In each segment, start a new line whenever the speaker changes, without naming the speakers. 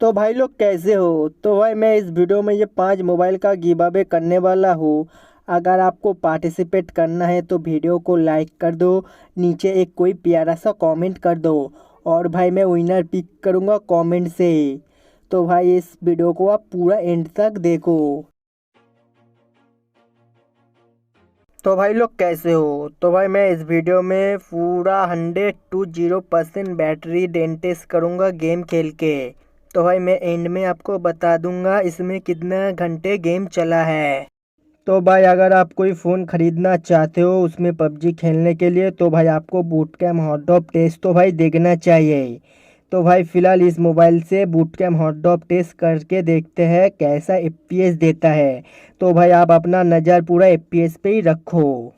तो भाई लोग कैसे हो। तो भाई मैं इस वीडियो में ये 5 मोबाइल का गिव अवे करने वाला हूँ। अगर आपको पार्टिसिपेट करना है तो वीडियो को लाइक कर दो, नीचे एक कोई प्यारा सा कमेंट कर दो और भाई मैं विनर पिक करूँगा कमेंट से। तो भाई इस वीडियो को आप पूरा एंड तक देखो। तो भाई लोग कैसे हो। तो भाई मैं इस वीडियो में पूरा 100 to 0% बैटरी डेंटेस करूँगा गेम खेल के। तो भाई मैं एंड में आपको बता दूंगा इसमें कितना घंटे गेम चला है। तो भाई अगर आप कोई फ़ोन ख़रीदना चाहते हो उसमें पबजी खेलने के लिए तो भाई आपको बूट कैम्प हॉट डॉप टेस्ट तो भाई देखना चाहिए। तो भाई फ़िलहाल इस मोबाइल से बूट कैम्प हॉट डॉप टेस्ट करके देखते हैं कैसा एफपीएस देता है। तो भाई आप अपना नज़र पूरा एफपीएस पे ही रखो।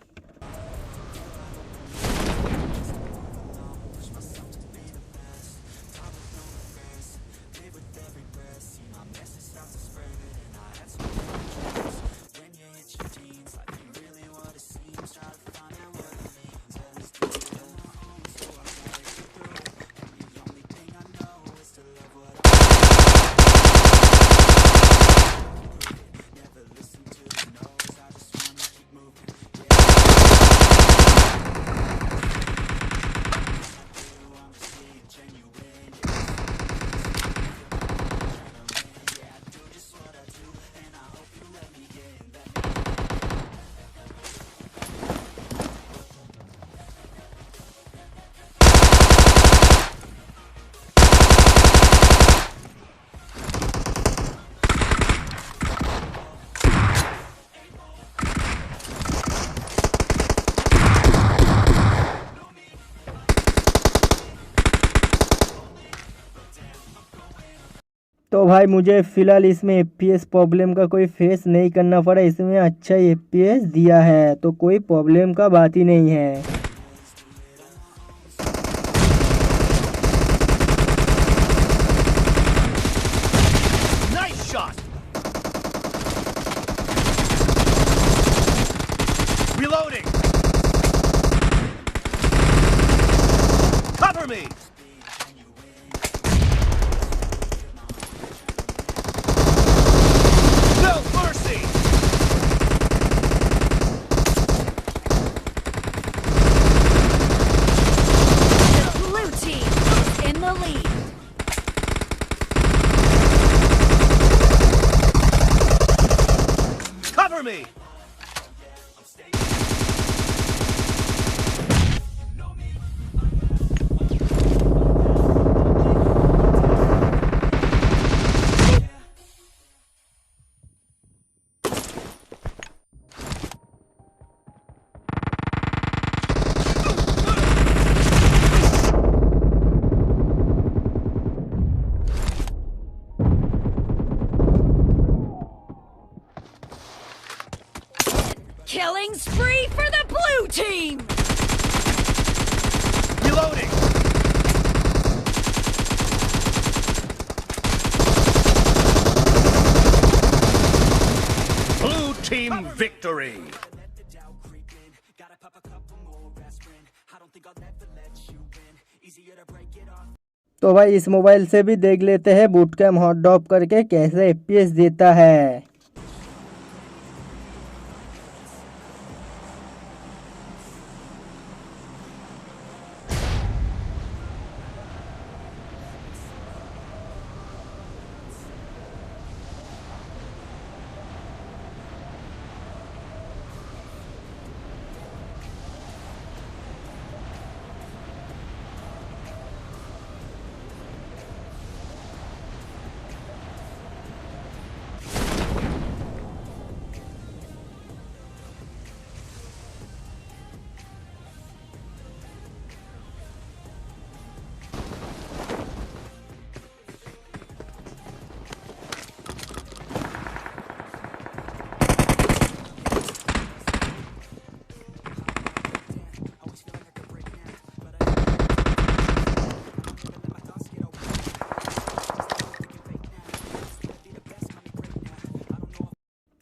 तो भाई मुझे फ़िलहाल इसमें एफपीएस प्रॉब्लम का कोई फेस नहीं करना पड़ा, इसमें अच्छा एफपीएस दिया है तो कोई प्रॉब्लम का बात ही नहीं है।
Nice shot! Reloading! Cover me! No mercy!
The blue team is in the lead.
Cover me!
Killing spree for the blue team!
Reloading! Blue team victory!
तो भाई इस मोबाइल से भी देख लेते हैं बूट कैम्प हॉट डॉप करके कैसे एफपीएस देता है।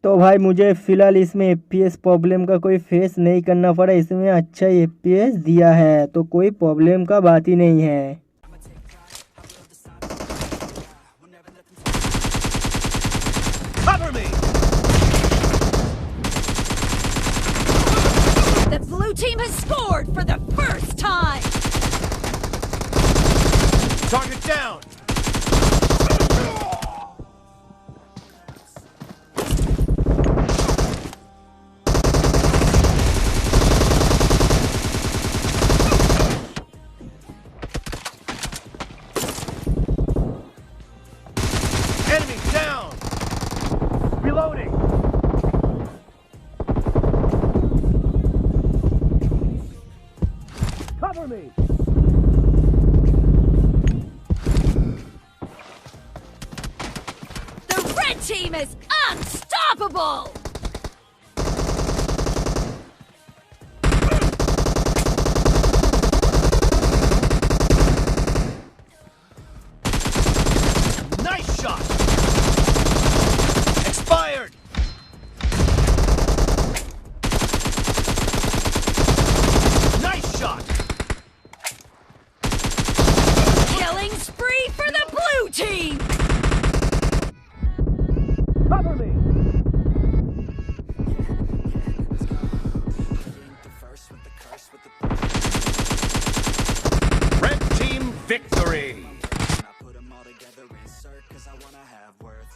तो भाई मुझे फ़िलहाल इसमें एफपीएस प्रॉब्लम का कोई फेस नहीं करना पड़ा, इसमें अच्छा एफपीएस दिया है तो कोई प्रॉब्लम का बात ही नहीं है।
team has scored for the first time!
Target down! Enemy down! Reloading! Cover me!
The red team is unstoppable!
Nice shot! Expired! Nice shot!
Killing spree for the blue team!
Cover me! Red team victory!
I put them all together, insert, cause I wanna have worth.